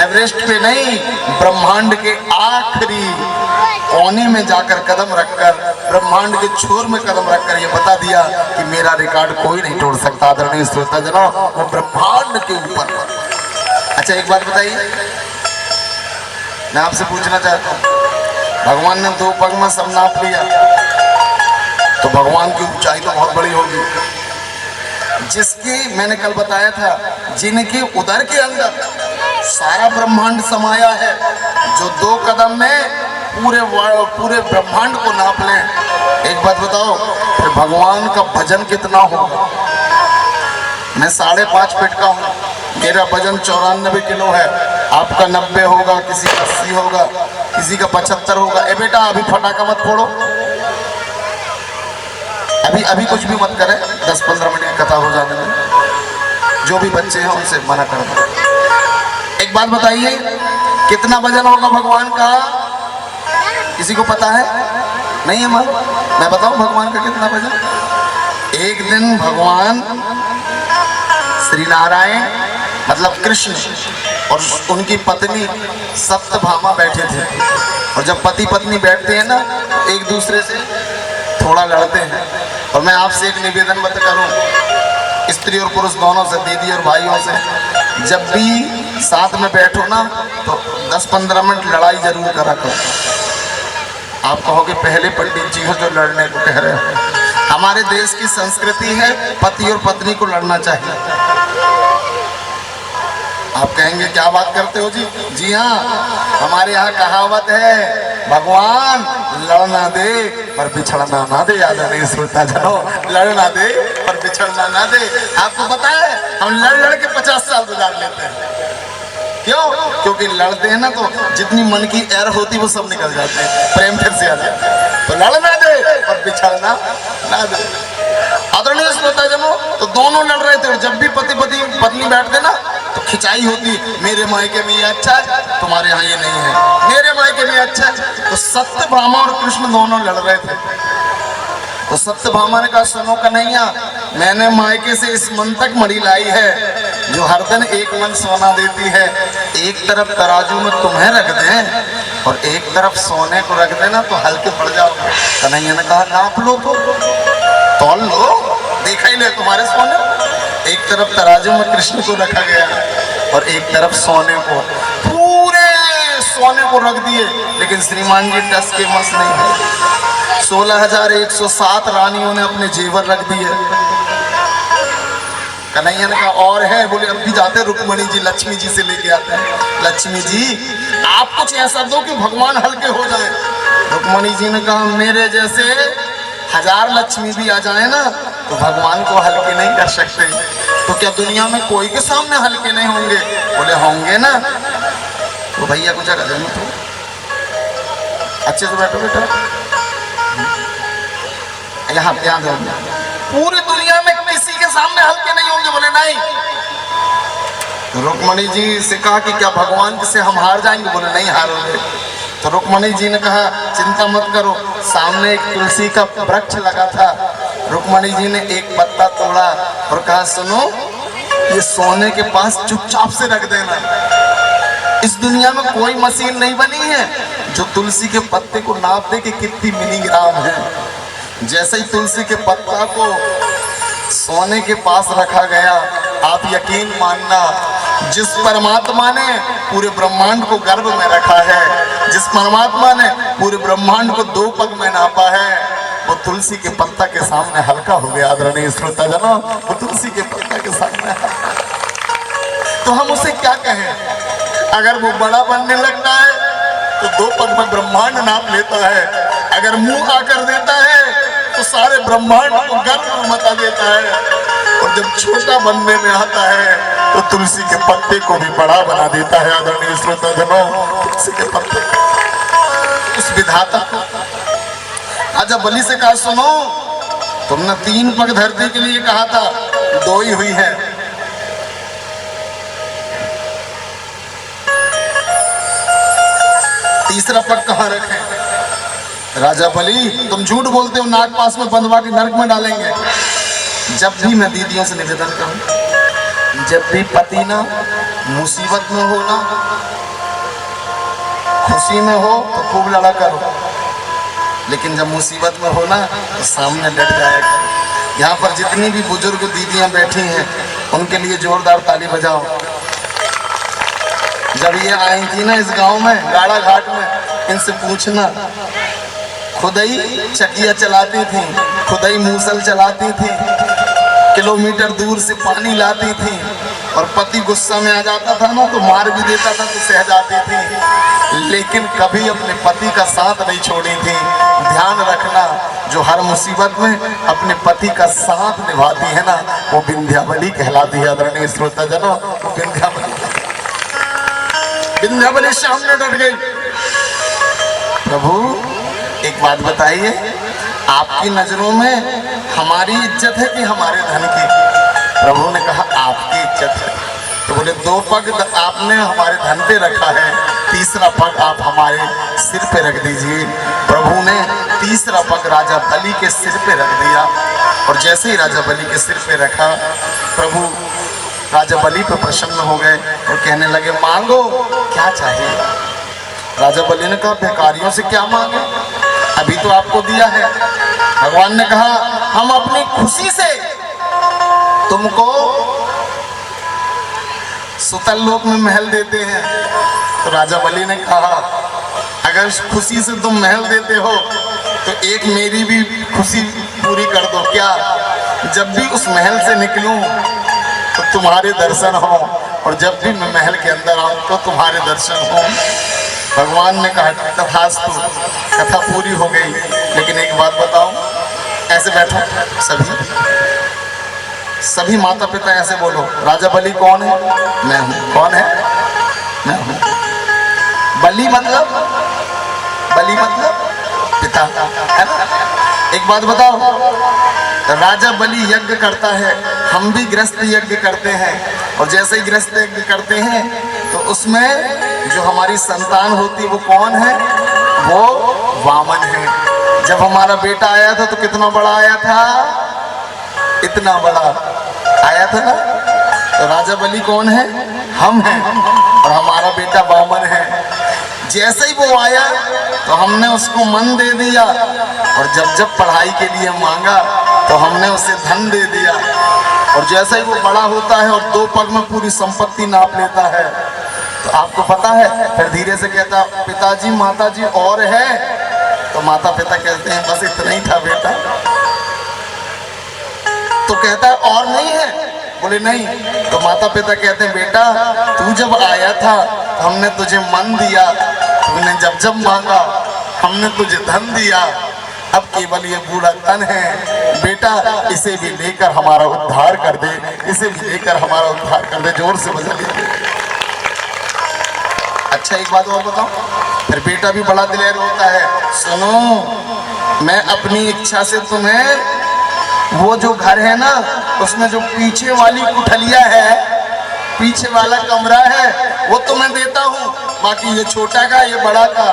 Everest पे नहीं, ब्रह्मांड के आखिरी कोने में जाकर कदम रखकर, ब्रह्मांड के छोर में कदम रखकर ये बता दिया कि मेरा रिकॉर्ड कोई नहीं तोड़ सकता। आदरणीय श्रोता जनों, वो ब्रह्मांड के ऊपर। अच्छा एक बात बताइए, मैं आपसे पूछना चाहता हूँ, भगवान ने 2 पग में सब नाप लिया तो भगवान की ऊंचाई तो बहुत बड़ी होगी। जिसकी मैंने कल बताया था, जिनके उदर के अंदर सारा ब्रह्मांड समाया है, जो 2 कदम में पूरे ब्रह्मांड को नाप लें। एक बात बताओ, फिर भगवान का वजन कितना होगा? मैं 5.5 फीट का हूँ, मेरा वजन 94 किलो है, आपका 90 होगा, किसी का 80 होगा, किसी का 75 होगा। ए बेटा अभी फटाका मत फोड़ो, अभी कुछ भी मत करें, 10-15 मिनट की कथा हो जाने में। जो भी बच्चे हैं उनसे मना कर दो। एक बात बताइए, कितना वजन होगा भगवान का? किसी को पता है? नहीं है मां? मैं बताऊं भगवान का कितना वजन? एक दिन भगवान श्री नारायण मतलब कृष्ण और उनकी पत्नी सत्यभामा बैठे थे, और जब पति पत्नी बैठते हैं ना तो एक दूसरे से थोड़ा लड़ते हैं। और मैं आपसे एक निवेदन मत करूं, स्त्री और पुरुष दोनों से, दीदी और भाइयों से, जब भी साथ में बैठो ना तो 10-15 मिनट लड़ाई जरूर करा करो। आप कहोगे पहले पंडित जी हो जो लड़ने को कह रहे हो। हमारे देश की संस्कृति है पति और पत्नी को लड़ना चाहिए। आप कहेंगे क्या बात करते हो जी? जी हाँ, हमारे यहाँ कहावत है, भगवान लड़ना दे पर बिछड़ना ना दे। आदरणीय श्रोता जनों, लड़ना दे पर बिछड़ना ना दे। आपको पता है हम लड़ के 50 साल गुजार लेते हैं। क्यों? क्योंकि लड़ते हैं ना तो जितनी मन की एर होती वो सब निकल जाते हैं, प्रेम फिर से आ जाता है। तो लड़ना दे पर बिछड़ना ना दे। आदरणीय श्रोता जनों, तो दोनों लड़ रहे थे, और जब भी पति पत्नी बैठते ना तो खिंचाई होती, मेरे मायके में ये अच्छा है, तुम्हारे यहाँ ये नहीं है, मेरे मायके में अच्छा है। तो सत्यभामा और कृष्ण दोनों लड़ रहे थे। तो सत्यभामा ने कहा, सुनो कन्हैया, मैंने मायके से इस मन तक मणि लाई है जो हर दिन 1 मन सोना देती है। एक तरफ तराजू में तुम्हें रख दें और एक तरफ सोने को रख देना तो हल्के पड़ जाओगे। कन्हैया ने कहा, नाप लो तो तौल लो, देखा ही ले तुम्हारे सोने। एक तरफ तराजू में कृष्ण को रखा गया और एक तरफ सोने को, पूरे सोने को रख दिए, लेकिन श्रीमान जी 10 के मस नहीं है। 16,107 रानियों ने अपने जेवर रख दिए। कन्हैया ने कहा और है? बोले अब भी जाते रुक्मणी जी, लक्ष्मी जी से लेके आते हैं। लक्ष्मी जी आप कुछ ऐसा दो कि भगवान हल्के हो जाए। रुक्मणी जी ने कहा, मेरे जैसे 1000 लक्ष्मी भी आ जाए ना तो भगवान को हल्के नहीं कर सकते। तो क्या दुनिया में कोई के सामने हल्के नहीं होंगे? बोले होंगे ना। तो भैया को जगह देना, तो अच्छे से बैठो बेटा, यहाँ ध्यान दो। पूरी दुनिया में किसी के सामने हल्के नहीं होंगे? बोले नहीं। तो रुक्मणी जी से कहा कि क्या भगवान से हम हार जाएंगे? बोले नहीं हारोगे। तो रुक्मणी जी ने कहा, चिंता मत करो, सामने एक तुलसी का वृक्ष लगा था। रुक्मणी जी ने एक पत्ता तोड़ा और कहा, सुनो ये सोने के पास चुपचाप से रख देना। इस दुनिया में कोई मशीन नहीं बनी है जो तुलसी के पत्ते को नाप दे कि कितनी मिलीग्राम है। जैसे ही तुलसी के पत्ता को सोने के पास रखा गया, आप यकीन मानना, जिस परमात्मा ने पूरे ब्रह्मांड को गर्भ में रखा है, जिस परमात्मा ने पूरे ब्रह्मांड को 2 पग में नापा है, वो तुलसी के पत्ता के सामने हल्का हो गया। आदरणीय श्रोता जनों, वो तुलसी के पत्ता के सामने हल्का। तो हम उसे क्या कहें? अगर वो बड़ा बनने लगता है तो 2 पग में ब्रह्मांड नाप लेता है, अगर मुंह आकर देता है तो सारे ब्रह्मांड को गर्भ में मचा देता है, और जब छोटा बनने में आता है तो तुलसी के पत्ते को भी बड़ा बना देता है। आदरणीय श्रोता जनों, तुलसी के पत्ते उस विधाता को राजा बलि से कहा, सुनो तुमने 3 पग धरती के लिए कहा था, 2 ही हुई है। तीसरा पग कहाँ रखें? राजा बलि तुम झूठ बोलते हो, नाग पास में बंधवा के नरक में डालेंगे। जब भी मैं दीदियों से निवेदन करूं, जब भी पति ना मुसीबत में हो ना, खुशी में हो तो खूब लड़ा करो, लेकिन जब मुसीबत में हो ना तो सामने डट जाया करो। यहाँ पर जितनी भी बुजुर्ग दीदियाँ बैठी हैं उनके लिए जोरदार ताली बजाओ। जब ये आई थी ना इस गांव में गाड़ा घाट में, इनसे पूछना, खुद ही चकिया चलाती थी, खुद ही मूसल चलाती थी, किलोमीटर दूर से पानी लाती थी, और पति गुस्सा में आ जाता था ना तो मार भी देता था तो सह जाती थी, लेकिन कभी अपने पति का साथ नहीं छोड़ी थी। ध्यान रखना, जो हर मुसीबत में अपने पति का साथ निभाती है ना वो विंध्यावली कहलाती है। आदरणीय श्रोता जनो, वो विंध्यावली सामने डट गई। प्रभु एक बात बताइए, आपकी नजरों में हमारी इज्जत है कि हमारे धन की? प्रभु ने कहा आपकी इज्जत है। तो बोले दो पग आपने हमारे धन पे रखा है, तीसरा पग आप हमारे सिर पे रख दीजिए। प्रभु ने तीसरा पग राजा बलि के सिर पे रख दिया, और जैसे ही राजा बलि के सिर पे रखा, प्रभु राजा बलि पे प्रसन्न हो गए और कहने लगे मांगो क्या चाहिए। राजा बलि ने कहा भिखारियों से क्या मांगे, अभी तो आपको दिया है। भगवान ने कहा हम अपनी खुशी से तुमको सुतल लोक में महल देते हैं। तो राजा बलि ने कहा अगर खुशी से तुम महल देते हो तो एक मेरी भी खुशी पूरी कर दो। क्या? जब भी उस महल से निकलूं तो तुम्हारे दर्शन हो, और जब भी मैं महल के अंदर आऊं तो तुम्हारे दर्शन हो। भगवान ने कहा तथास्तु, कथा पूरी हो गई। लेकिन एक बात बताओ, ऐसे बैठो सभी माता पिता ऐसे बोलो, राजा बलि कौन है? मैं हूं। कौन है? मैं हूं। बलि मतलब पिता है ना? एक बात बताओ, राजा बलि यज्ञ करता है, हम भी गृहस्थ यज्ञ करते हैं, और जैसे ही गृहस्थ यज्ञ करते हैं तो उसमें जो हमारी संतान होती है वो कौन है? वो वामन है। जब हमारा बेटा आया था तो कितना बड़ा आया था? इतना बड़ा आया था ना। तो राजा बलि कौन है? हम हैं, और हमारा बेटा वामन है। जैसे ही वो आया तो हमने उसको मन दे दिया, और जब पढ़ाई के लिए मांगा तो हमने उसे धन दे दिया, और जैसे ही वो बड़ा होता है और दो पग में पूरी संपत्ति नाप लेता है तो आपको पता है फिर धीरे से कहता पिताजी माताजी और है? तो माता पिता कहते हैं बस इतना ही था बेटा। तो कहता है और नहीं है? बोले नहीं। तो माता पिता कहते हैं बेटा तू जब आया था तो हमने तुझे मन दिया, तूने जब मांगा हमने तुझे धन दिया, अब केवल ये बूढ़ा तन है बेटा, इसे भी लेकर हमारा उद्धार कर दे, इसे भी लेकर हमारा उद्धार कर दे। जोर से बजा दे। अच्छा एक बात और बताओ, फिर बेटा भी बड़ा दिलेर होता है, सुनो मैं अपनी इच्छा से तुम्हें वो जो घर है ना उसमें जो पीछे वाली कुठलिया है, पीछे वाला कमरा है, वो तुम्हें देता हूँ, बाकी ये छोटा का ये बड़ा का।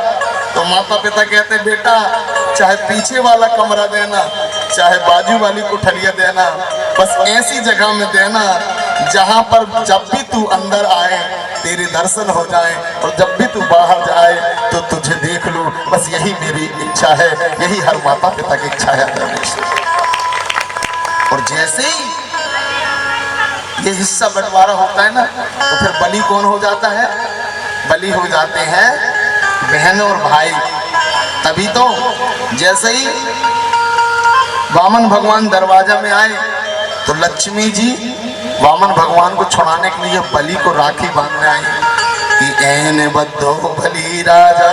तो माता पिता कहते बेटा चाहे पीछे वाला कमरा देना चाहे बाजू वाली कुठलिया देना, बस ऐसी जगह में देना जहाँ पर जब भी तू अंदर आए तेरे दर्शन हो जाए, और जब भी तू बाहर जाए तो तुझे देख लूं। बस यही मेरी इच्छा है, यही हर माता पिता की इच्छा है। और जैसे ही ये हिस्सा बंटवारा होता है ना तो फिर बलि कौन हो जाता है? बलि हो जाते हैं बहन और भाई। तभी तो जैसे ही वामन भगवान दरवाजा में आए तो लक्ष्मी जी वामन भगवान को छुड़ाने के लिए बलि को राखी बांधने आई कि ऐन बद्धो बलि राजा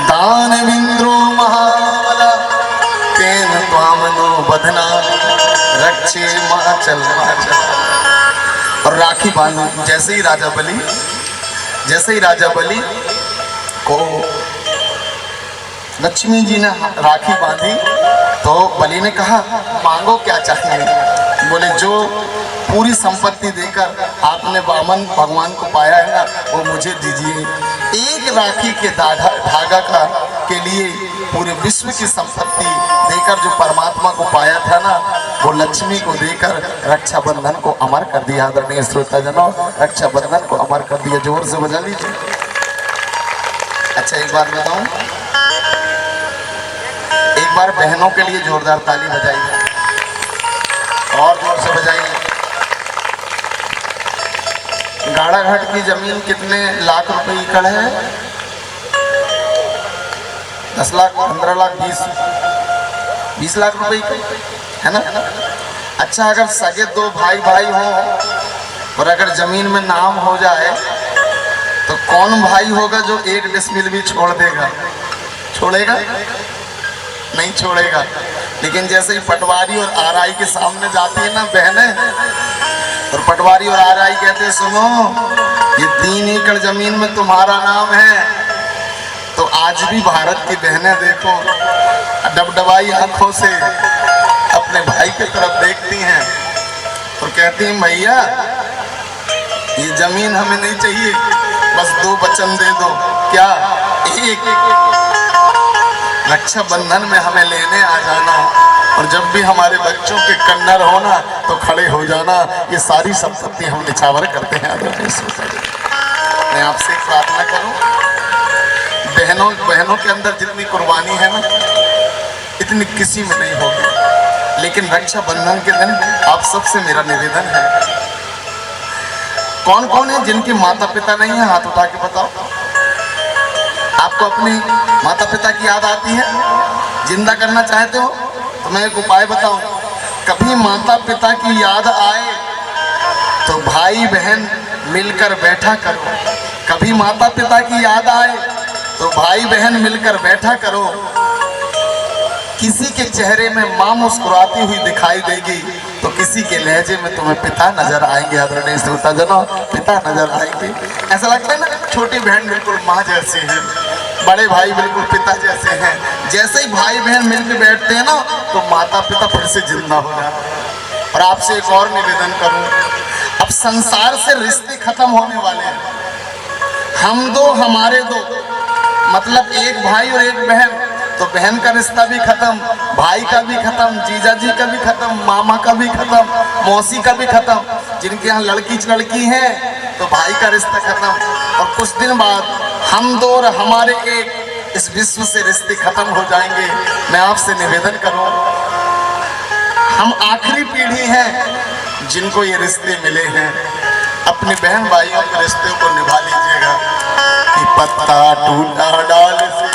दान विंद्रो महाबला तेन त्वामनो बधना रक्षे माचल माचल। और राखी बांधी। जैसे ही राजा बलि को लक्ष्मी जी ने राखी बांधी तो बलि ने कहा मांगो क्या चाहिए। बोले जो पूरी संपत्ति देकर आपने वामन भगवान को पाया है ना वो मुझे दीजिए। एक राखी के धागा का के लिए पूरे विश्व की संपत्ति देकर जो परमात्मा को पाया था ना वो लक्ष्मी को देकर रक्षाबंधन को अमर कर दिया। आदरणीय श्रोताजनों, रक्षाबंधन को अमर कर दिया। जोर से बजा लीजिए। अच्छा एक बात बताऊं, एक बार बहनों के लिए जोरदार ताली बजाइए और जोर से बजाइए। गाड़ाघाट की जमीन कितने लाख रुपए एकड़ है? 10 लाख, 15 लाख, 20 लाख रुपए एकड़ है ना। अच्छा अगर सगे दो भाई भाई हो और अगर जमीन में नाम हो जाए तो कौन भाई होगा जो 1 डिसमिल भी छोड़ देगा? छोड़ेगा? नहीं छोड़ेगा। लेकिन जैसे ही पटवारी और आरआई के सामने जाती है ना बहनें, और पटवारी और आरआई कहते हैं सुनो ये 3 एकड़ जमीन में तुम्हारा नाम है, तो आज भी भारत की बहनें देखो डबडबाई आंखों से अपने भाई की तरफ देखती हैं और कहती हैं भैया ये जमीन हमें नहीं चाहिए, बस 2 वचन दे दो। क्या? एक, रक्षाबंधन में हमें लेने आ जाना और जब भी हमारे बच्चों के कन्नर होना तो खड़े हो जाना। ये सारी संपत्ति हम निछावर करते हैं। मैं आपसे एक प्रार्थना करूं, बहनों के अंदर जितनी कुर्बानी है ना इतनी किसी में नहीं होगी। लेकिन रक्षाबंधन के दिन आप सबसे मेरा निवेदन है, कौन कौन है जिनके माता पिता नहीं है? हाथ उठा के बताओ। आपको अपने माता पिता की याद आती है? जिंदा करना चाहते हो तो मैं एक उपाय बताऊं। कभी माता पिता की याद आए तो भाई बहन मिलकर बैठा करो। कभी माता पिता की याद आए तो भाई बहन मिलकर बैठा करो। किसी के चेहरे में माँ मुस्कुराती हुई दिखाई देगी तो किसी के लहजे में तुम्हें पिता नजर आएंगे। आदरणीय श्रोताजनों, पिता नजर आएंगे। ऐसा लगता है ना छोटी बहन बिल्कुल माँ जैसी है, बड़े भाई बिल्कुल पिता जैसे हैं। जैसे ही भाई बहन मिलकर बैठते हैं ना तो माता पिता फिर से जिंदा हो जाते हैं। और आपसे एक और निवेदन करूं, अब संसार से रिश्ते खत्म होने वाले हैं। हम दो हमारे दो, मतलब एक भाई और एक बहन, तो बहन का रिश्ता भी खत्म, भाई का भी खत्म, जीजा जी का भी खत्म, मामा का भी खत्म, मौसी का भी खत्म। जिनके यहाँ लड़की है तो भाई का रिश्ता खत्म। और कुछ दिन बाद हम दो और हमारे एक, इस विश्व से रिश्ते खत्म हो जाएंगे। मैं आपसे निवेदन करूं, हम आखिरी पीढ़ी हैं जिनको ये रिश्ते मिले हैं। अपने बहन भाइयों के रिश्ते को निभा लीजिएगा। कि पत्ता टूटा डाल से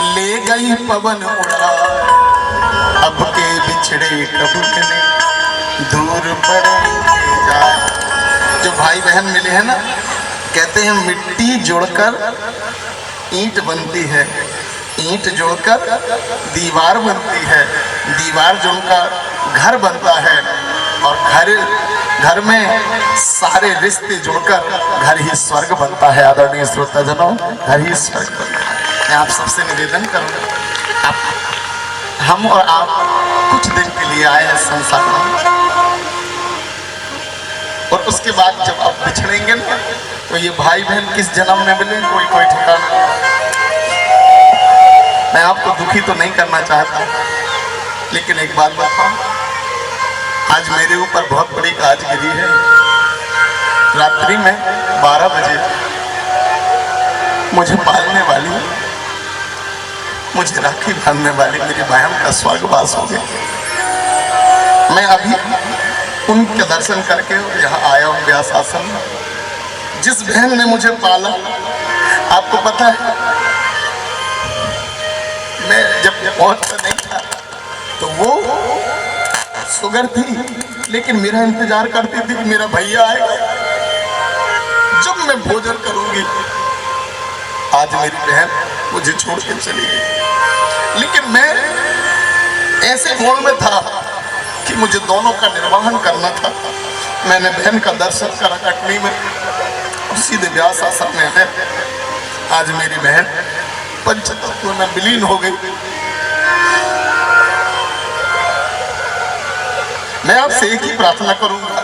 ले गई पवन उड़ा, अब के बिछड़े कब दूर पड़ेंगे जाए। जो भाई बहन मिले हैं ना, कहते हैं मिट्टी जोड़कर ईंट बनती है, ईंट जोड़कर दीवार बनती है, दीवार जोड़कर घर बनता है, और घर में सारे रिश्ते जोड़कर घर ही स्वर्ग बनता है। आदरणीय श्रोताजनों, घर ही स्वर्ग बनता है। मैं आप सबसे निवेदन करूँ, हम और आप कुछ दिन के लिए आए हैं संसार में, और उसके बाद जब आप बिछड़ेंगे ना तो ये भाई बहन किस जन्म में मिले कोई ठिकाना नहीं। मैं आपको दुखी तो नहीं करना चाहता, लेकिन एक बात बताऊं, आज मेरे ऊपर बहुत बड़ी गाज गिरी है। रात्रि में 12 बजे मुझे पालने वाली, मुझे राखी बांधने वाली मेरी बहन का स्वर्गवास हो गया। मैं अभी उनके दर्शन करके यहाँ आया हूँ व्यास आश्रम में। जिस बहन ने मुझे पाला, आपको पता है मैं जब पहुंचता नहीं था तो वो शुगर थी, लेकिन मेरा इंतजार करती थी कि मेरा भैया आएगा जब मैं भोजन करूंगी। आज मेरी बहन मुझे छोड़ के चली गई, लेकिन मैं ऐसे मोड़ में था कि मुझे दोनों का निर्वहन करना था। मैंने बहन का दर्शन करा कटनी में, और सीधे व्यास आश्रम में है। आज मेरी बहन पंचतत्व में विलीन हो गई। मैं आपसे एक ही प्रार्थना करूंगा,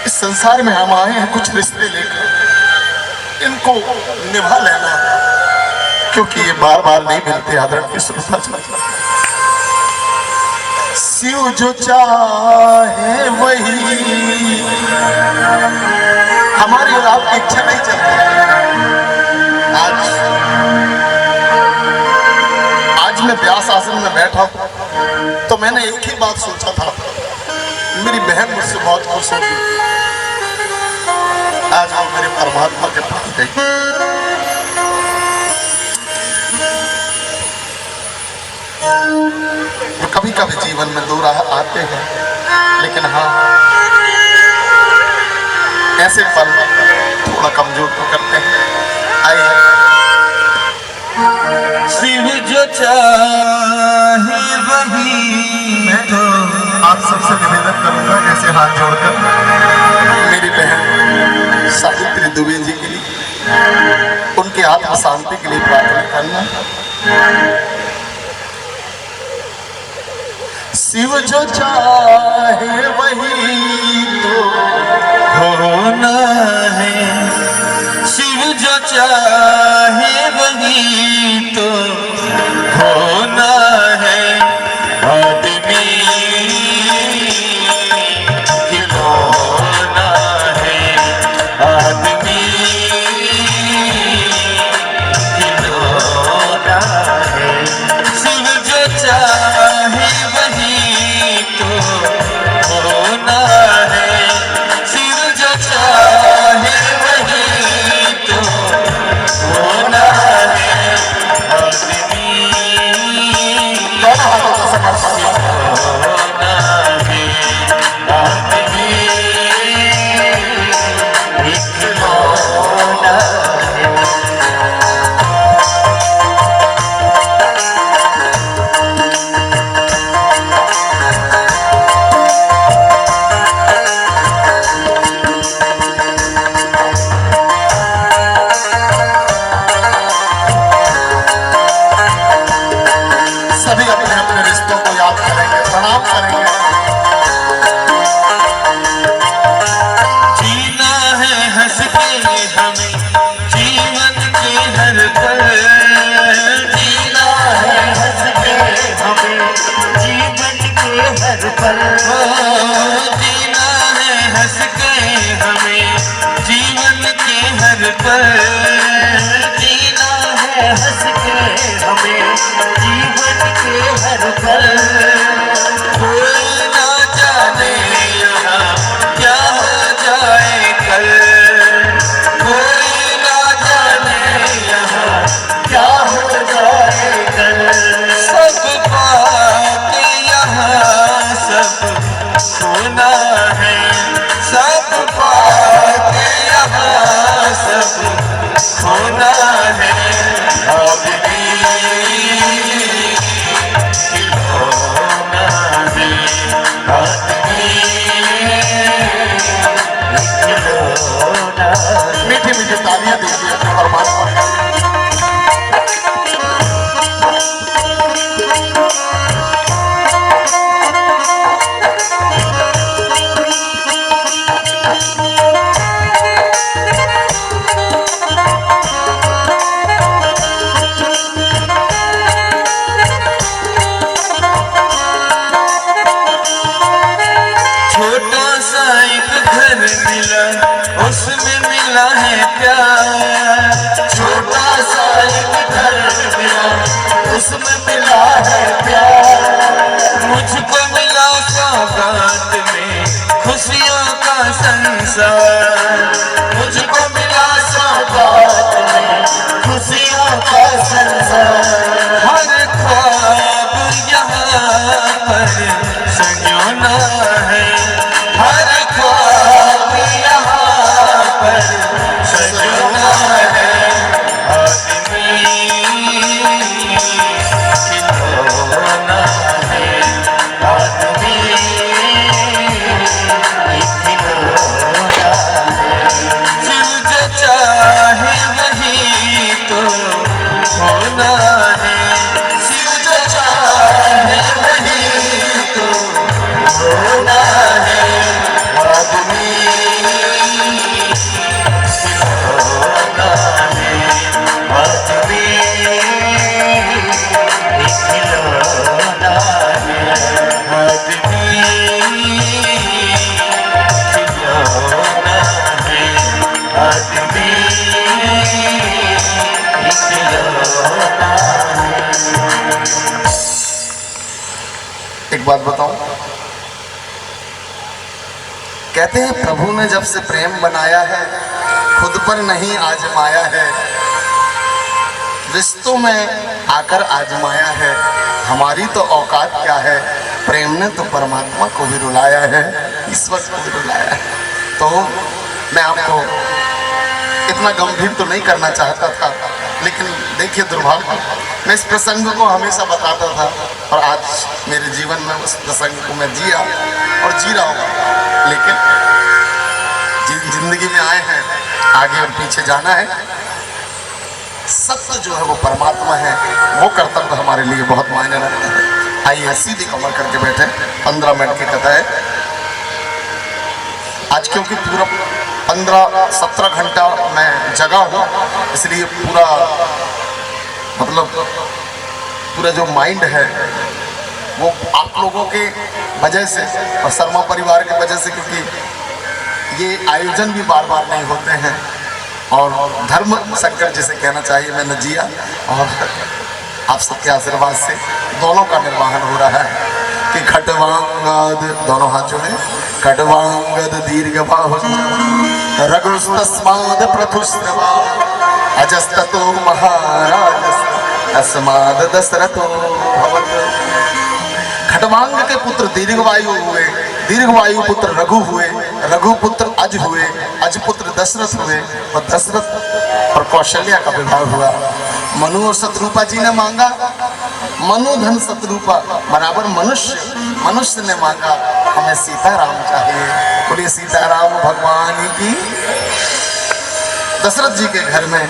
इस संसार में हम आए हैं कुछ रिश्ते लेकर, इनको निभा लेना, क्योंकि ये बार बार नहीं मिलते। आदरणीय श्रोता, शिव जो चाहे वही, हमारी और आपकी इच्छा नहीं चलती। आज मैं व्यास आश्रम में बैठा हूं तो मैंने एक ही बात सोचा था, मेरी बहन मुझसे बहुत खुश होगी, आज वो मेरे परमात्मा के पास गई। कभी कभी जीवन में दो राह आते हैं, लेकिन हाँ ऐसे पल थोड़ा कमजोर तो करते हैं। आइए। शिव जो चाहे वही, मैं तो आप सबसे निवेदन करूंगा ऐसे हाथ जोड़कर मेरी बहन सावित्री दुबे जी के लिए, उनके आत्मा शांति के लिए प्रार्थना करना। शिव जो चाहे वही तो होना है, शिव जो चाहे वही तो होना है। आदमी खिलौना है, आदमी खिलौना है। शिव जो चाहे वही तो होना है, शिव जो चाहे वही तो होना है। आदमी होना है, आदमी खिलौना है। सभी अपने अपने रिश्तों को याद करेंगे, प्रणाम करेंगे। जीना है हंस के हमें जीवन के हर पल, जीना है हंस के हमें जीवन के हर पल। जीना है हंस के हमें जीवन के हर पल, जीना है हंस के हमें जीवन के हर पल। कोई ना जाने यहाँ क्या हो जाए कल, कोई ना जाने यहाँ क्या हो जाए कल। सब बात यहाँ सब सोना है, सब बात यहाँ सब होना है। आदमी खिलौना है, आदमी खिलौना है। मीठी मीठी तालियां दीजिए अपने परमात्मा को। छोटा सा एक घर मिला, उसमें मिला है प्यार। छोटा सा एक घर मिला, उसमें मिला है प्यार। मुझको मिला सौगात में खुशियों का संसार, मुझको मिला सौगात में खुशियों का संसार। हर ख्वाब यहाँ पर संजोना है, हर ख्वाब यहाँ पर संजोना है। आदमी खिलौना है, आदमी खिलौना है। इकलौता एक बात बताऊं, कहते हैं प्रभु ने जब से प्रेम बनाया है खुद पर नहीं आजमाया है, रिश्तों में आकर आजमाया है। हमारी तो औकात क्या है, प्रेम ने तो परमात्मा को भी रुलाया है, ईश्वर को भी रुलाया है। तो मैं आपको इतना गंभीर तो नहीं करना चाहता था, लेकिन देखिए दुर्भाग्य, मैं इस प्रसंग को हमेशा बताता था और आज मेरे जीवन में उस प्रसंग को मैं जिया और जी रहा हूँ। लेकिन जिंदगी में आए हैं, आगे और पीछे जाना है। सत्य जो है वो परमात्मा है, वो कर्तव्य हमारे लिए बहुत मायने रखता है। आइए सीधी कमर करके बैठे, 15 मिनट की कथा है आज, क्योंकि पूरा 15-17 घंटा मैं जगा हूँ, इसलिए पूरा मतलब पूरा जो माइंड है वो आप लोगों के वजह से और शर्मा परिवार की वजह से, क्योंकि ये आयोजन भी बार बार नहीं होते हैं और धर्म संकट जिसे कहना चाहिए मैंने जिया, और आप सबके आशीर्वाद से दोनों का निर्वहन हो रहा है कि खटवांगद, दोनों हाथ जोड़े, खटवांगद दीर्घ बाहु रघुस्तस्माद प्रथुस्रवा अजस्ततो महाराज अस्माद दशरथो भवत्। खटवांग के पुत्र दीर्घवायु हुए, दीर्घवायु पुत्र रघु हुए, रघु पुत्र अज हुए, अज पुत्र दशरथ हुए और दशरथ और कौशल्या का विवाह हुआ। मनु और शत्रुपा जी ने मांगा, मनु धन शत्रुपा बराबर मनुष्य, मनुष्य ने मांगा हमें सीताराम चाहिए। बोलिए सीताराम भगवान की। दशरथ जी के घर में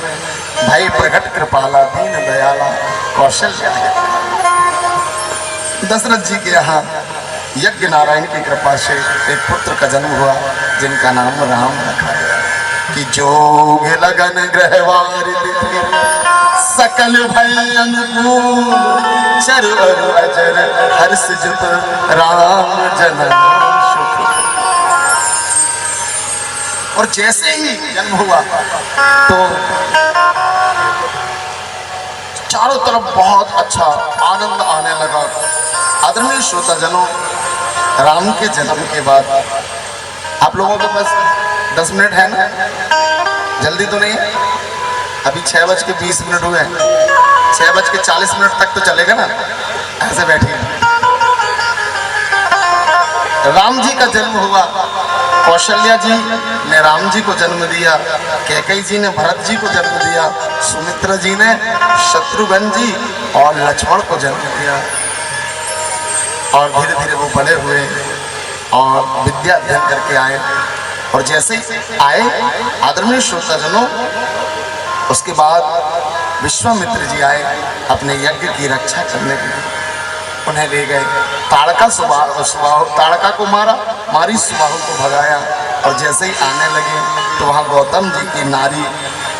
भाई प्रगट कृपाला दीन दयाला कौशल्या है। दशरथ जी के यहाँ यज्ञ नारायण की कृपा से एक पुत्र का जन्म हुआ जिनका नाम राम रखा गया। कि जोग लगन ग्रहवार सकल भय अनुकूल चरवर अजर हर्ष जुत राम जनम सुख। और जैसे ही जन्म हुआ तो चारों तरफ बहुत अच्छा आनंद आने लगा। आदरणीय श्रोताजनों, राम के जन्म के बाद आप लोगों के पास 10 मिनट है ना? जल्दी तो नहीं है? अभी 6:20 हुए हैं, 6:40 तक तो चलेगा ना? ऐसे बैठिए। राम जी का जन्म हुआ, कौशल्या जी ने राम जी को जन्म दिया, कैकेयी जी ने भरत जी को जन्म दिया, सुमित्रा जी ने शत्रुघ्न जी और लक्ष्मण को जन्म दिया। और धीरे धीरे वो बड़े हुए और विद्या अध्ययन करके आए। और जैसे ही आए आदरणीय श्रोताजनों, उसके बाद विश्वामित्र जी आए अपने यज्ञ की रक्षा करने के लिए। उन्हें ले गए, ताड़का ताड़का को मारा, मारी सुबाहु को भगाया। और जैसे ही आने लगे तो वहाँ गौतम जी की नारी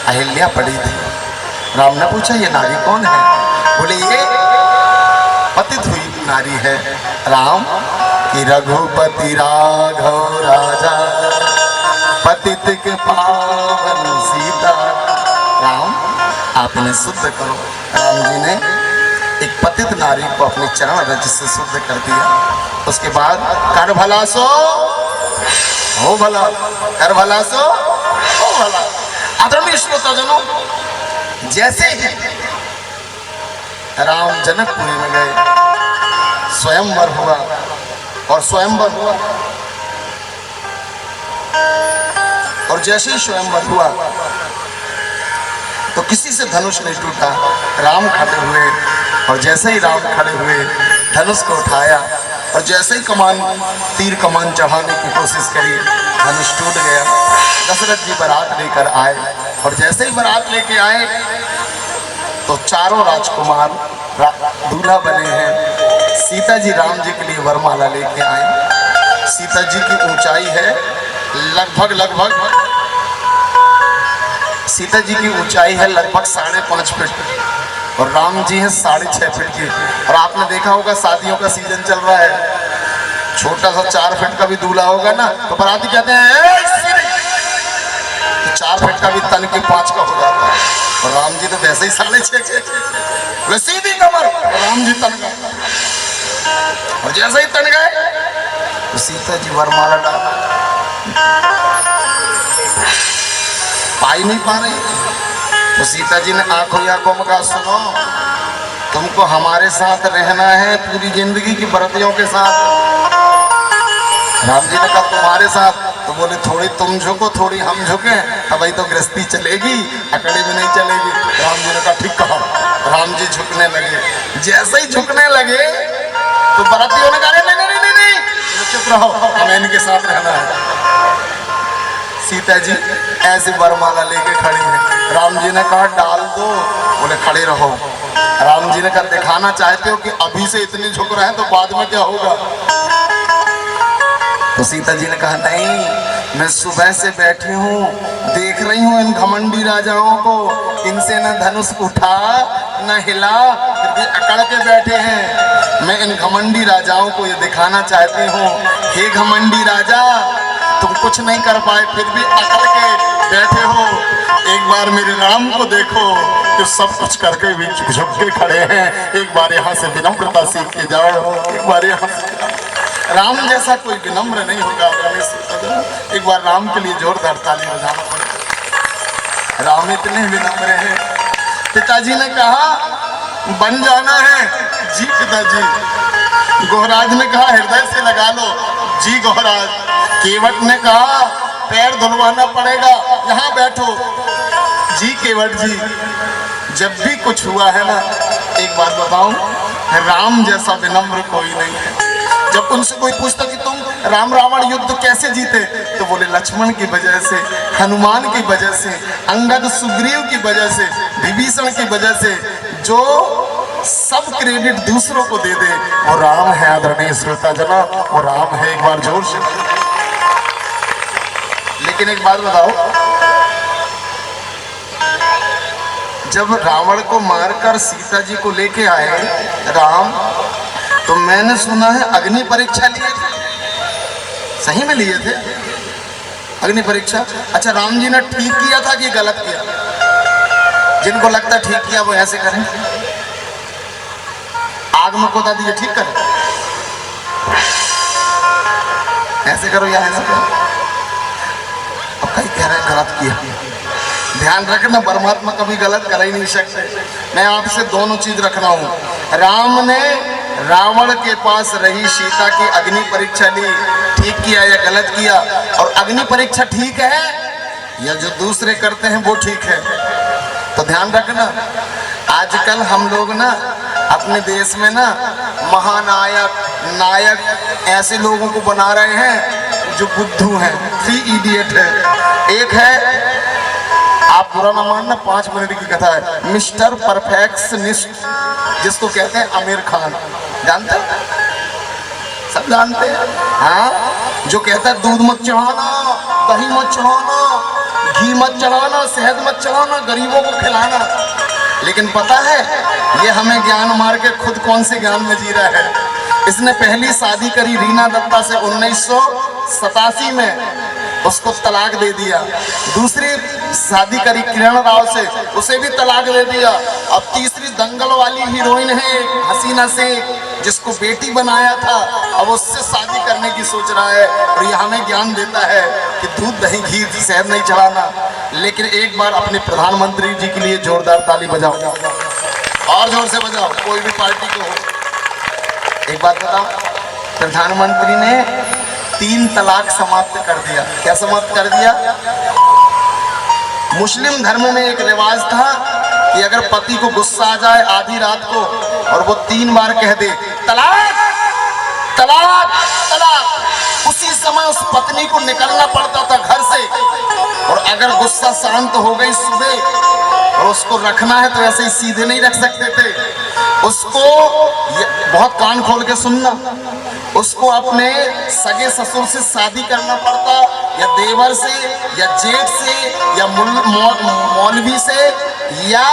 अहिल्या पड़ी थी। राम ने पूछा ये नारी कौन है? बोले ये पतित हुई नारी है राम की। रघुपति राघव राजा पतित के पावन सीता। राम आप इन्हें शुद्ध करो। राम जी ने एक पतित नारी को अपने चरण रज से शुद्ध कर दिया। उसके बाद कर भला सो हो भला, कर भला सो हो भला। आदरणीय श्रोताजनों, जैसे ही राम जनकपुरी में गए, स्वयंवर हुआ। और स्वयंवर हुआ और जैसे ही स्वयंवर हुआ तो किसी से धनुष नहीं टूटा। राम खड़े हुए और जैसे ही राम खड़े हुए धनुष को उठाया और जैसे ही तीर कमान चढ़ाने की कोशिश करी, धनुष टूट गया। दशरथ जी बारात लेकर आए और जैसे ही बारात लेके आए तो चारों राजकुमार दूल्हा बने हैं। सीता जी राम जी के लिए वरमाला लेके आए। सीता जी की ऊंचाई है लगभग सीता जी की ऊंचाई है लगभग 5.5 फीट और राम जी हैं 6.5 फीट की। और आपने देखा होगा शादियों का सीजन चल रहा है, छोटा सा 4 फीट का भी दूल्हा होगा ना तो बाराती कहते हैं 4 फीट का भी तन के 5 का हो जाता है। और राम जी तो वैसे ही 6.5 के, बोले सीधी कमर, और राम जी तन गए। और जैसे ही तन गए तो सीता जी वरमाला डाल पाई नहीं पा रही। तो सीता जी ने आंखों आंखों में कहा, सुनो, तुमको हमारे साथ रहना है पूरी जिंदगी की व्रतियों के साथ। राम जी ने कहा तुम्हारे साथ? तो बोले थोड़ी तुम झुको थोड़ी हम झुके, तभी तो गृहस्थी चलेगी, अकेले में नहीं चलेगी। राम जी ने कहा ठीक कहा। राम जी झुकने लगे। जैसे ही झुकने लगे तो व्रतियों ने कहा नहीं नहीं नहीं नहीं, चुप रहो, हमें इनके साथ रहना है। सीता जी ऐसे वरमाला लेके खड़ी है। राम जी ने कहा डाल दो, बोले खड़े रहो। राम जी ने कहा दिखाना चाहते हो कि अभी से इतने झुक रहे हैं तो बाद में क्या होगा? तो सीता जी ने कहा नहीं, मैं सुबह से बैठी हूँ, देख रही हूँ इन घमंडी राजाओं को, इनसे न धनुष उठा न हिला, फिर भी अकड़ के बैठे हैं। मैं इन घमंडी राजाओं को ये दिखाना चाहती हूँ, हे घमंडी राजा, तुम कुछ नहीं कर पाए फिर भी अकड़ के बैठे हो। एक बार मेरे राम को देखो जो सब कुछ करके भी झुक के खड़े हैं। एक बार यहाँ से विनम्रता सीख के जाओ। एक बार यहाँ से, राम जैसा कोई विनम्र नहीं होगा। एक बार राम के लिए जोरदार ताली बजाना पड़ेगा। राम इतने विनम्र हैं। पिताजी ने कहा बन जाना है। जी पिताजी। गोहराज ने कहा हृदय से लगा लो। जी गोहराज। केवट ने कहा पैर धुलवाना पड़ेगा, यहाँ बैठो। जी केवट जी। जब भी कुछ हुआ है ना, एक बात बताऊं, राम जैसा विनम्र कोई नहीं है। जब उनसे कोई पूछता कि तुम राम रावण युद्ध कैसे जीते, तो बोले लक्ष्मण की वजह से, हनुमान की वजह से, अंगद सुग्रीव की वजह से, विभीषण की वजह से। जो सब क्रेडिट दूसरों को दे दे वो राम है। आदरणीय श्रोता जना, वो राम है। एक बार जोर से। लेकिन एक बात बताओ, जब रावण को मारकर सीता जी को लेके आए राम, तो मैंने सुना है अग्नि परीक्षा लिए थे। सही में लिए थे अग्नि परीक्षा? अच्छा, राम जी ने ठीक किया था कि गलत किया? जिनको लगता है ठीक किया वो ऐसे करें, आग में कोदा दिए ठीक करें, ऐसे करो या ऐसे करो। अब कहीं कह रहे हैं गलत किया। ध्यान रखना, परमात्मा कभी गलत कर ही नहीं सकते। मैं आपसे दोनों चीज रख रहा हूं। राम ने रावण के पास रही सीता की अग्नि परीक्षा ली, ठीक किया या गलत किया? और अग्नि परीक्षा ठीक है या जो दूसरे करते हैं वो ठीक है? तो ध्यान रखना, आजकल हम लोग ना अपने देश में ना महानायक नायक ऐसे लोगों को बना रहे हैं जो बुद्धू हैं, 3 इडियट है। एक है, आप बुरा ना मानना, 5 मिनट की कथा है, मिस्टर परफेक्शनिस्ट, जिसको कहते हैं आमिर खान। जानते हैं? सब जानते हैं। हाँ, जो कहता है दूध मत चढ़ाना, दही मत चढ़ाना, घी मत चढ़ाना, शहद मत चढ़ाना, गरीबों को खिलाना। लेकिन पता है ये हमें ज्ञान मार के खुद कौन से ज्ञान में जी रहा है? इसने पहली शादी करी रीना दत्ता से 1987 में, उसको तलाक दे दिया। दूसरी शादी करी किरण राव से, उसे भी तलाक दे दिया। अब तीसरी दंगल वाली हीरोइन है हसीना शेख, जिसको बेटी बनाया था, अब उससे शादी करने की सोच रहा है। और ये हमें ज्ञान देता है कि दूध दही घी शहद नहीं चढ़ाना। लेकिन एक बार अपने प्रधानमंत्री जी के लिए जोरदार ताली बजाओ, और जोर से बजाओ, कोई भी पार्टी को हो। एक बात बताओ, प्रधानमंत्री ने 3 तलाक समाप्त कर दिया। क्या समाप्त कर दिया? मुस्लिम धर्म में एक रिवाज था कि अगर पति को गुस्सा आ जाए आधी रात को और वो 3 बार कह दे तलाक तलाक तलाक, उसी समय उस पत्नी को निकलना पड़ता था घर से। और अगर गुस्सा शांत हो गई सुबह और उसको रखना है तो ऐसे ही सीधे नहीं रख सकते थे, उसको बहुत कान खोल के सुनना, उसको अपने सगे ससुर से शादी करना पड़ता, या देवर से, या जेठ से, या मौलवी से, या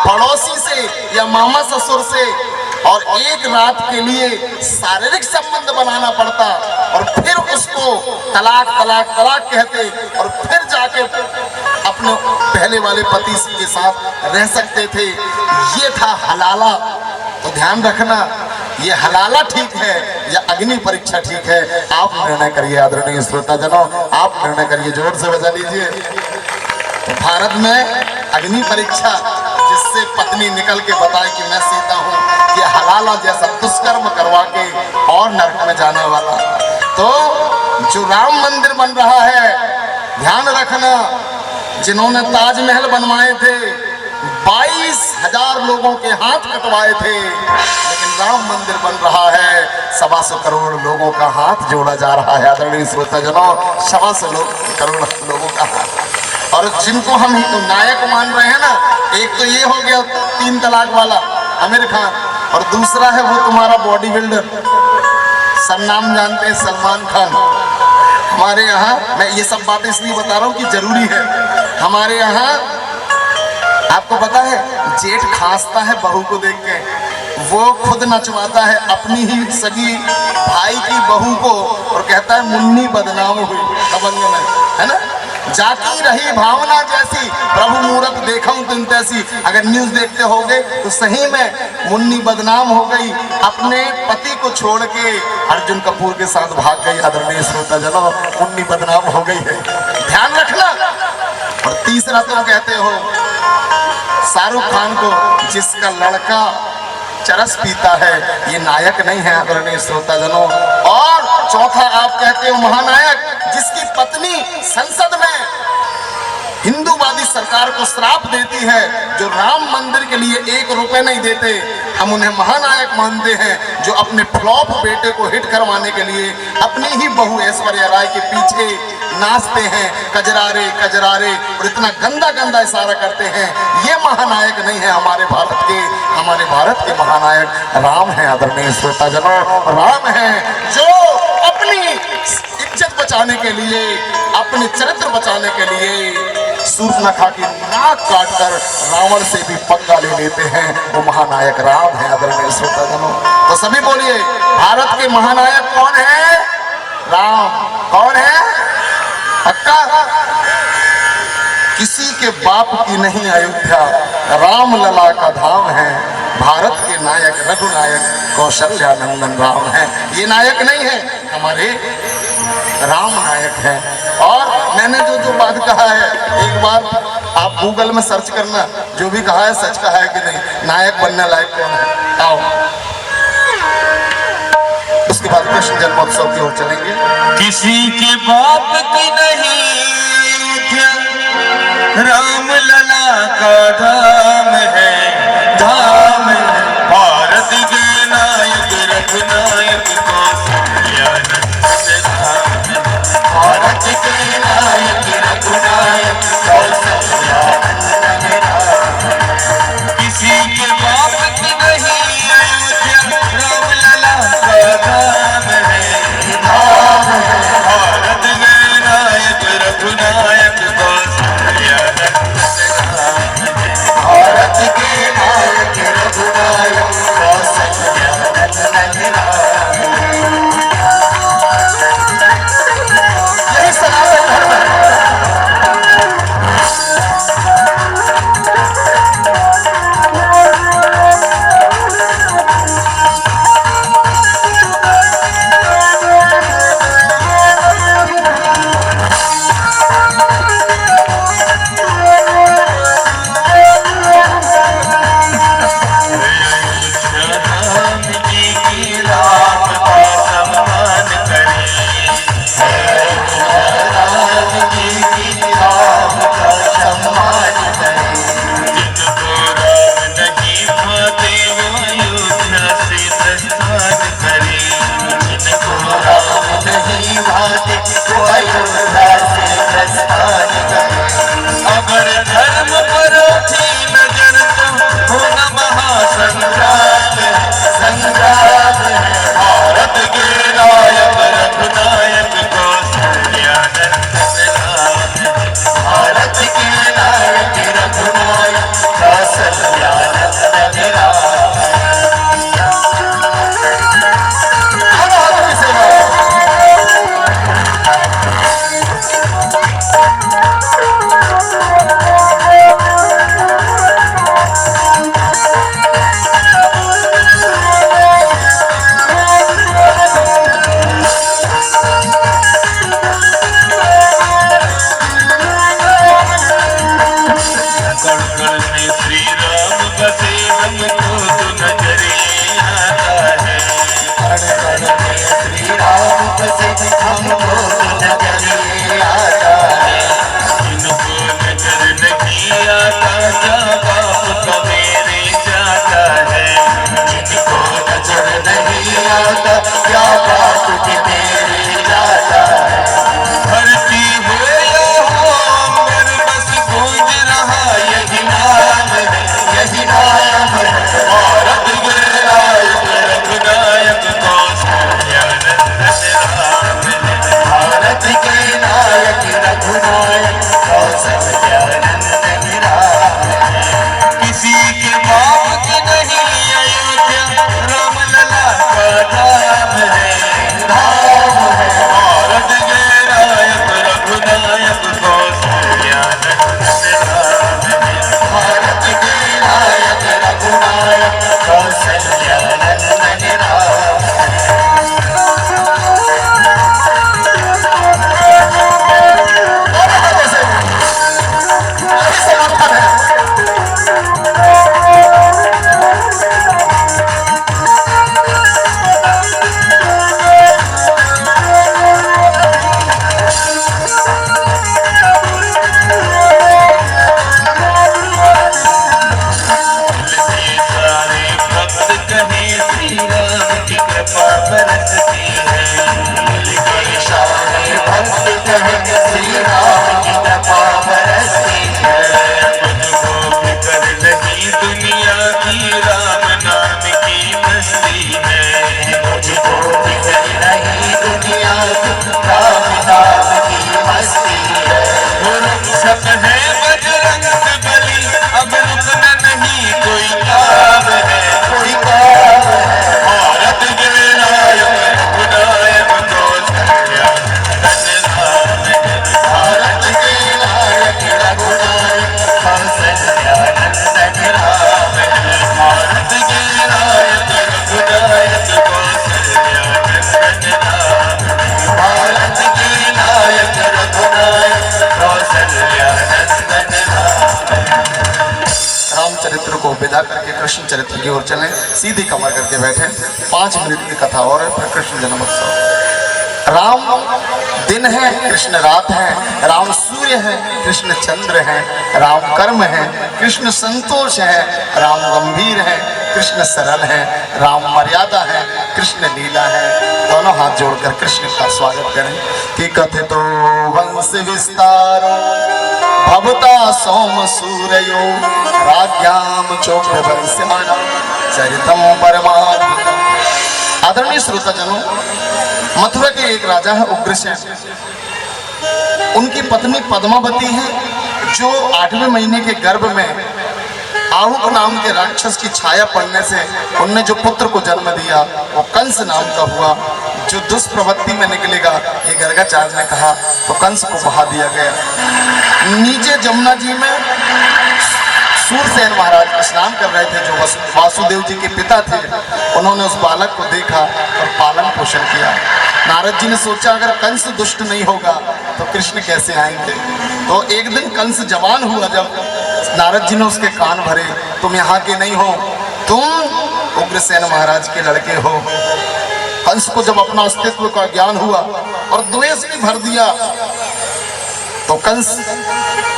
पड़ोसी से, या मामा ससुर से। और एक रात के लिए शारीरिक संबंध बनाना पड़ता और फिर उसको तलाक तलाक तलाक कहते और फिर जाके अपने पहले वाले पति के साथ रह सकते थे। ये था हलाला। तो ध्यान रखना, ये हलाला ठीक है या अग्नि परीक्षा ठीक है, आप निर्णय करिए। आदरणीय श्रोताजनों, आप निर्णय करिए, जोर से बजा लीजिए। तो भारत में अग्नि परीक्षा, जिससे पत्नी निकल के बताए कि मैं सीता हूँ, ये हलाला जैसा दुष्कर्म करवा के और नरक में जाने वाला। तो जो राम मंदिर बन रहा है, ध्यान रखना, जिन्होंने ताजमहल बनवाए थे, 22,000 लोगों के हाथ कटवाए थे, लेकिन राम मंदिर बन रहा है, 125 करोड़ लोगों का हाथ जोड़ा जा रहा है। आदरणीय श्रोताजनों, 125 करोड़ लोगों का हाथ। और जिनको हम नायक मान रहे हैं ना, एक तो ये हो गया 3 तलाक वाला आमिर खान, और दूसरा है वो तुम्हारा बॉडी बिल्डर, सब नाम जानते हैं, सलमान खान। हमारे यहाँ, मैं ये सब बातें इसलिए बता रहा हूँ कि जरूरी है। हमारे यहाँ आपको पता है, जेठ खांसता है बहू को देख के, वो खुद नचवाता है अपनी ही सगी भाई की बहू को और कहता है मुन्नी बदनाम हुई दबंग में, है ना। जाती रही भावना जैसी, प्रभु मूरत देखूं तुम तैसी। अगर न्यूज देखते होगे तो सही में मुन्नी बदनाम हो गई, अपने पति को छोड़ के अर्जुन कपूर के साथ भाग गई। आदरणीय श्रोताजनों, मुन्नी बदनाम हो गई है, ध्यान रखना। और तीसरा तुम कहते हो शाहरुख खान को, जिसका लड़का चरस पीता है, ये नायक नहीं है। आदरणीय श्रोताजनों, और चौथा आप कहते हो महानायक, जिसकी पत्नी संसद में हिंदूवादी सरकार को श्राप देती है, जो राम मंदिर के लिए 1 रुपए नहीं देते, हम उन्हें महानायक मानते हैं। जो अपने फ्लॉप बेटे को हिट करवाने के लिए अपनी ही बहू ऐश्वर्या राय के पीछे नाचते हैं, कजरारे कजरारे, और इतना गंदा गंदा इशारा करते हैं। ये महानायक नहीं है हमारे भारत के। हमारे भारत के महानायक राम है। आदरणीय श्रोताजनों, राम है जो अपनी इज्जत बचाने के लिए, अपने चरित्र बचाने के लिए सूर्पनखा की नाक काटकर रावण से भी पंगा ले लेते हैं। वो महानायक राम है। आदरणीय श्रोताजनों, तो सभी बोलिए, भारत के महानायक कौन है? राम। कौन है? पक्का? किसी के बाप की नहीं अयोध्या, राम लला का धाम है। भारत के नायक रघुनायक कौशल्या नंदन राम है। ये नायक नहीं है, हमारे राम नायक है। और मैंने जो बात कहा है, एक बार आप गूगल में सर्च करना, जो भी कहा है सच कहा है कि नहीं। नायक बनने लायक कौन है? आओ, उसके बाद कृष्ण जन्मोत्सव की ओर चलेंगे। किसी के बाप की नहीं राम लला का धाम है, धाम है। भारत के नायक रघुनायक कौशल्या नंदन राम है। भारत के नायक रघुनायक कौशल्या नंदन राम है। किसी के बाप की नहीं अयोध्या, राम लला का धाम है, धाम है। भारत के नायक रघुनायक कौशल्या नंदन कण कण में श्री राम बसे हमको तो नजरे आता है। कण कण में श्री राम बसे हमको तो नजरे आता है। जिनको नजर नहीं आता क्या बाप का मेरे जाता है। जिनको नजर नहीं आता क्या बात के मेरे जाता है। धरती हो या हो अंबर बस गूंज रहा यही नाम है, यही नाम है भारत के नायक रघुनायक कौशल्यानंदन राम है। भारत के नायक रघुनायक कौशल्यानंदन राम है। किसी के बाप की नहीं अयोध्या राम लला का धाम है। भारत के नायक रघुनायक कौशल्यानंदन राम है। भारत के नायक रघुनायक कौशल्यानंदन राम है। समर्थन है। सारे भक्त कहे श्री राम की कृपा बरसती है। सारे भक्त कहे श्री राम की कृपा बरसती है। मुझको फिकर नहीं दुनिया की राम नाम की मस्ती है। मुझको फिक्र नहीं दुनिया की राम नाम की मस्ती है। वो रक्षक है बजरंग बली अब रुकना नहीं कोई काम है। कोई काम है भारत के नायक रघुनायक कौशल्यानंदन राम है। भारत के नायक रघुनायक कौशल्यानंदन राम है। भारत के नायक रघुनायक कौशल्यानंदन राम है। भारत के नायक रघुनायक कौशल्यानंदन राम है। रामचरित्र को विदा करके कृष्ण चरित्र की ओर चलें। सीधी कमर करके बैठे। 5 मिनट की कथा और है, फिर कृष्ण जन्मोत्सव। राम दिन है, कृष्ण रात है। राम सूर्य है, कृष्ण चंद्र है। राम कर्म है, कृष्ण संतोष है। राम गंभीर है, कृष्ण सरल है। राम मर्यादा है, कृष्ण लीला है। दोनों हाथ जोड़कर कृष्ण का स्वागत करें कि कथितो वंश विस्तारो भवता सोम सूर्यो राज्ञाम चोक्र वंश्याना चरितम परमात्म। आदरणीय श्रोताजनों, मथुरा के एक राजा है उग्रसेन। उनकी पत्नी पद्मावती है, जो 8वें महीने के गर्भ में आहुक नाम के राक्षस की छाया पड़ने से उनने जो पुत्र को जन्म दिया वो कंस नाम का हुआ, जो दुष्प्रवृत्ति में निकलेगा, ये गर्गाचार्य ने कहा, तो कंस को बहा दिया गया। नीचे जमुना जी में सूरसेन महाराज स्नान कर रहे थे, जो वासुदेव जी के पिता थे। उन्होंने उस बालक को देखा और पालन पोषण किया। नारद जी ने सोचा अगर कंस दुष्ट नहीं होगा तो कृष्ण कैसे आएंगे। तो एक दिन कंस जवान हुआ, जब नारद जी ने उसके कान भरे, तुम यहाँ के नहीं हो, तुम उग्रसेन महाराज के लड़के हो। कंस को जब अपना अस्तित्व का ज्ञान हुआ और द्वेष भी भर दिया, तो कंस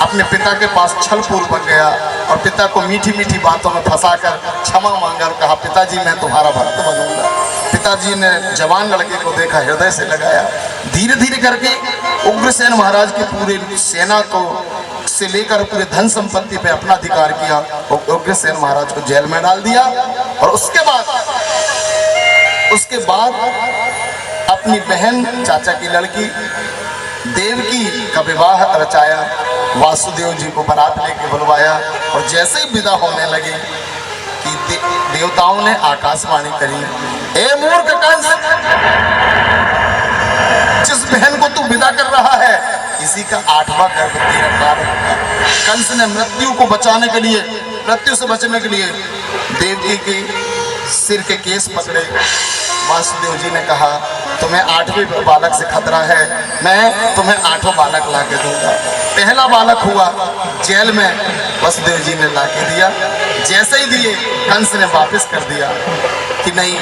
अपने पिता के पास छल पूर्वक गया और पिता को मीठी मीठी बातों में फंसाकर क्षमा मांगा और कहा, पिताजी मैं तुम्हारा भक्त बनूंगा। पिताजी ने जवान लड़के को देखा, हृदय से लगाया। धीरे धीरे करके उग्रसेन महाराज की पूरी सेना को से लेकर पूरे धन संपत्ति पे अपना अधिकार किया। उग्रसेन महाराज को जेल में डाल दिया और उसके बाद अपनी बहन चाचा की लड़की देवकी का विवाह रचाया। वासुदेव जी को बारात लेके बुलवाया और जैसे ही विदा होने लगे कि देवताओं ने आकाशवाणी करी, ए मूर्ख कंस, जिस बहन को तू विदा कर रहा है इसी का 8वां गर्भ तेरा कारण होगा। कंस ने मृत्यु को बचाने के लिए, मृत्यु से बचने के लिए देवकी के सिर के केस पकड़े। वासुदेव जी ने कहा, तुम्हें 8वें बालक से खतरा है, मैं तुम्हें 8वां बालक ला के दूंगा। पहला बालक हुआ जेल में वसुदेव जी ने लाके दिया। जैसे ही दिए कंस ने वापस कर दिया कि नहीं,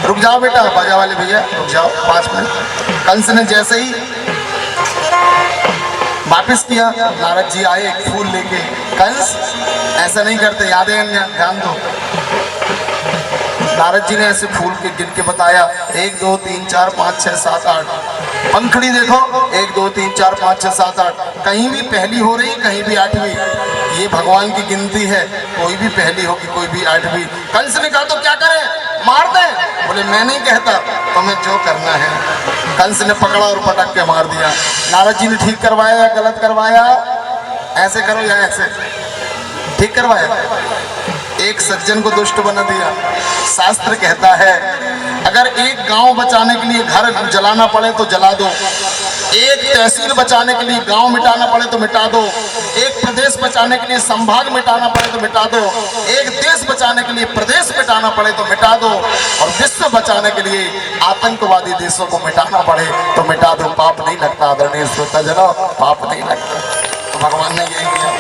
रुक जाओ बेटा, बाजा वाले भैया रुक जाओ 5 मिनट। कंस ने जैसे ही वापस किया, नारद जी आए एक फूल लेके। कंस ऐसा नहीं करते, याद है, ध्यान दो। नारद जी ने ऐसे फूल के गिन के बताया 1 2 3 4 5 6 7 8। पंखड़ी देखो 1 2 3 4 5 6 7 8, कहीं भी पहली हो रही, कहीं भी 8वीं। ये भगवान की गिनती है, कोई भी पहली होगी, कोई भी 8वीं। कंस ने कहा तो क्या करें, मार दें? बोले मैं नहीं कहता, तुम्हें जो करना है। कंस ने पकड़ा और पटक के मार दिया। नारद जी ने ठीक करवाया या गलत करवाया? ऐसे करो या ऐसे, ठीक करवाया। एक सज्जन को दुष्ट बना दिया। शास्त्र कहता है अगर एक गांव बचाने के लिए घर जलाना पड़े तो जला दो, एक तहसील बचाने के लिए गांव मिटाना पड़े तो मिटा दो, एक प्रदेश बचाने के लिए संभाग मिटाना पड़े तो मिटा दो, एक देश बचाने के लिए प्रदेश मिटाना पड़े तो मिटा दो, और विश्व बचाने के लिए आतंकवादी देशों को मिटाना पड़े तो मिटा दो। पाप नहीं लगता आदरणीय श्रोताजनों, पाप नहीं लगता। तो भगवान ने यही किया।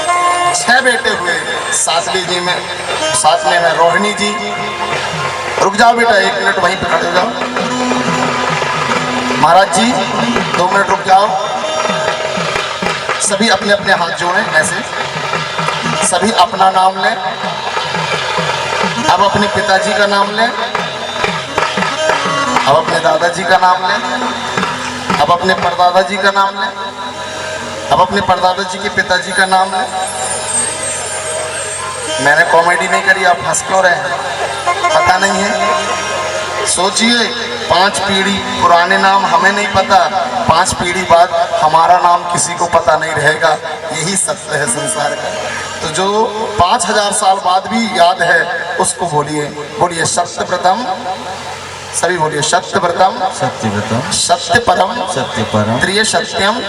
6 बेटे हुए। 7वीं में रोहिणी जी। रुक जाओ बेटा 1 मिनट वहीं पे खड़े हो जाओ। महाराज जी 2 मिनट रुक जाओ। सभी अपने अपने हाथ जोड़ें ऐसे, सभी अपना नाम लें। अब अपने पिताजी का नाम लें, अब अपने दादाजी का नाम लें, अब अपने परदादा जी का नाम लें, अब अपने परदादा जी के पिताजी का नाम लें। मैंने कॉमेडी नहीं करी, आप हंस क्यों रहे हैं? पता नहीं है? सोचिए 5 पीढ़ी पुराने नाम हमें नहीं पता, 5 पीढ़ी बाद हमारा नाम किसी को पता नहीं रहेगा। यही सत्य है संसार का। तो जो 5000 साल बाद भी याद है उसको बोलिए। बोलिए सत्यव्रतम, सभी बोलिए सत्यव्रतम, सत्यव्रतम, सत्य परम, सत्य परम, त्रिय सत्यम,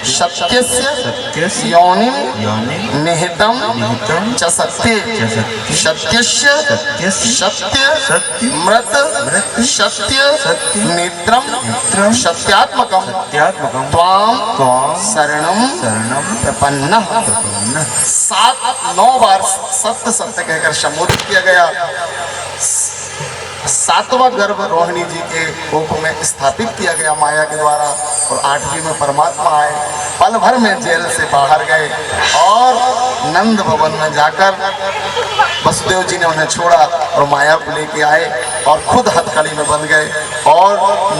सत्यस्य सत्यस्य योनिम योनिम निहितम निहितम च सत्ये, च सत्ये, सत्यस्य सत्यस्य सत्य सत्य मृत मृत सत्य सत्य नेत्रम नेत्रम सत्यात्मकम सत्यात्मकम त्वाम त्वाम शरणम शरणम प्रपन्नः। प्रपन्नः। 7-9 बार सत्य सत्य कहकर संबोधित किया गया। 7वां गर्भ रोहिणी जी के कोप में स्थापित किया गया माया के द्वारा, और 8वीं में परमात्मा आए। पल भर में जेल से बाहर गए और नंद भवन में जाकर वसुदेव जी ने उन्हें छोड़ा और माया को लेके आए और खुद हथकड़ी में बंध गए। और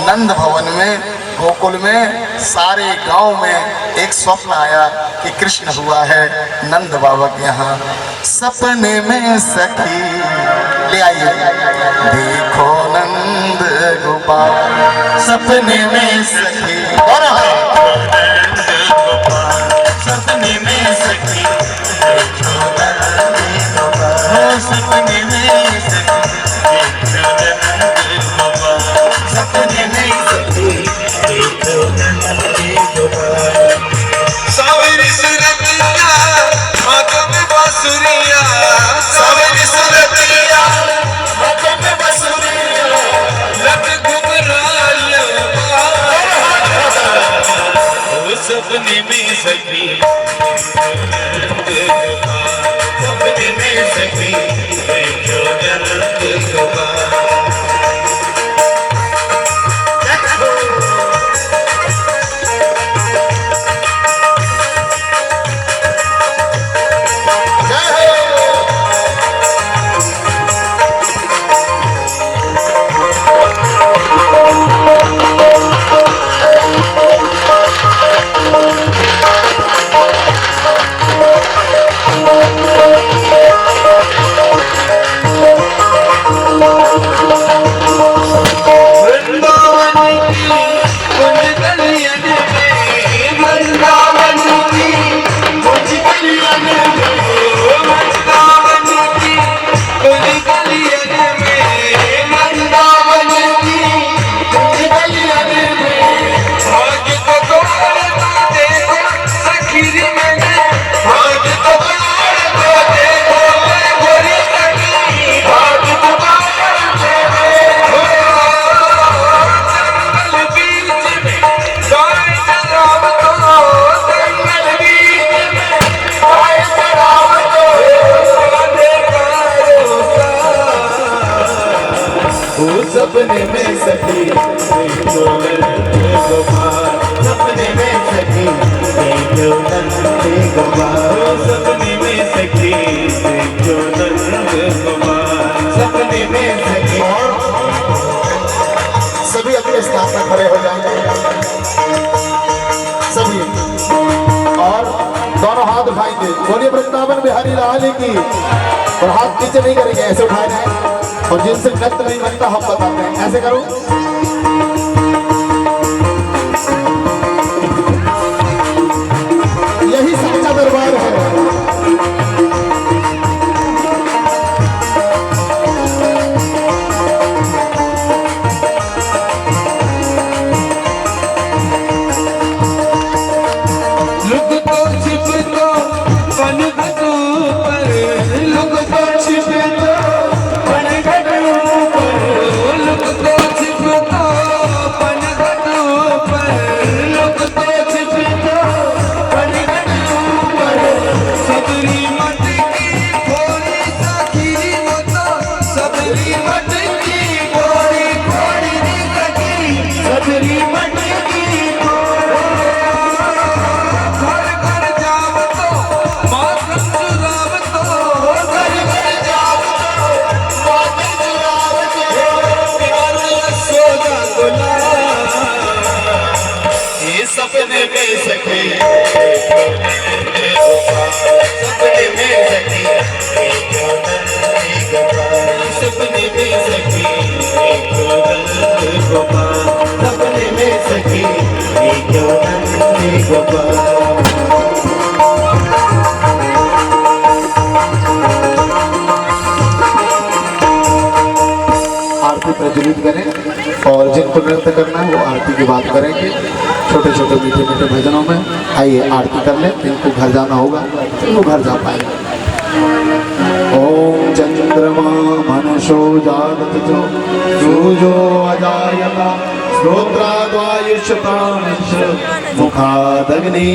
नंद भवन में, गोकुल में, सारे गांव में एक स्वप्न आया कि कृष्ण हुआ है नंद बाबा के यहाँ। सपने में सखी ले आइए, देखो नंद गोपाल, सपने में सखी, और सपने में सखी, सपने में सपने में सावरी सुरतिया मगम बांसुरिया, सावरी सुरतिया मगम बांसुरिया, लग घुघराया सपने में सखी, सपने में सखी, सपने में सखी देखो नंद गोपाल, सपने में सखी देखो नंद गोपाल, सपने में सखी देखो नंद गोपाल, सपने में सखी। सभी अपने स्थान पर खड़े हो जाएंगे, सभी, और दोनों हाथ उठाएंगे, बोलिए वृंदावन बिहारी लाल की, और हाथ नीचे नहीं करेंगे, ऐसे उठाए जाए, और जिनसे नृत्य नहीं बनता हम बताते हैं, ऐसे करो। यही सच्चा दरबार है। सपने में सखी देखो नंद गोपाल, सपने में सखी देखो नंद गोपाल, सपने में सखी देखो नंद गोपाल, सपने में सखी देखो नंद गोपाल। आरती प्रज्वलित करें, और जिनको नृत्य करना है वो आरती की बात करेंगे छोटे छोटे मीठे मीठे भजनों में। आइए आरती कर लें, जिनको घर जाना होगा वो घर जा पाएंगे। ओम चंद्रमा मनसो जागत जो सूर्यो अजायता श्रोत्राद्वायुष्य प्राणस्य मुखादग्नि